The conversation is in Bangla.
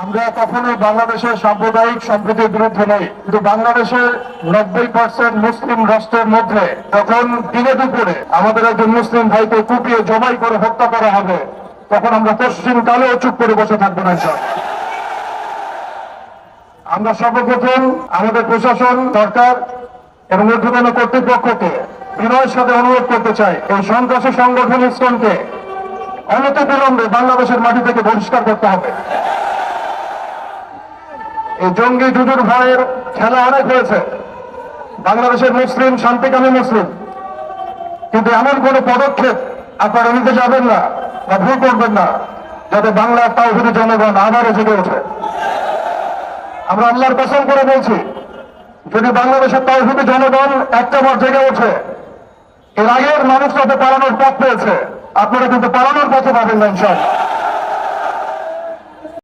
আমরা কখনোই বাংলাদেশের সাম্প্রদায়িক সম্প্রীতির বিরুদ্ধে নই, কিন্তু বাংলাদেশের 90% মুসলিম রাষ্ট্রের মধ্যে যখন দিনে দুপুরে আমাদের একজন মুসলিম ভাইকে কুপিয়ে জবাই করে হত্যা করা হবে, তখন আমরা পশ্চিমকালেও চুপ করে বসে থাকবো না। আমরা সর্বপ্রথম আমাদের প্রশাসন, সরকার এবং ঊর্ধ্বতন কর্তৃপক্ষকে বিনয়ের সাথে অনুরোধ করতে চাই, এই সন্ত্রাসী সংগঠন ইসকনকে অনতিবিলম্বে বাংলাদেশের মাটি থেকে বহিষ্কার করতে হবে। এই জঙ্গি জুজুর ভয়ের খেলা অনেক হয়েছে, বাংলাদেশের মুসলিম শান্তিকামী মুসলিম, কিন্তু এমন কোন পদক্ষেপ আপনারা নিতে যাবেন না বা ভুল করবেন না যাতে বাংলার তাওহীদি জনগণ আবারও জেগে ওঠে। আমরা আল্লাহর কসম করে বলছি, যদি বাংলাদেশের তাওহীদি জনগণ একটাবার জেগে ওঠে, এর আগের মানুষরা তো পালানোর পথ পেয়েছে, আপনারা কিন্তু পালানোর পথে পাবেন না ইনশাআল্লাহ।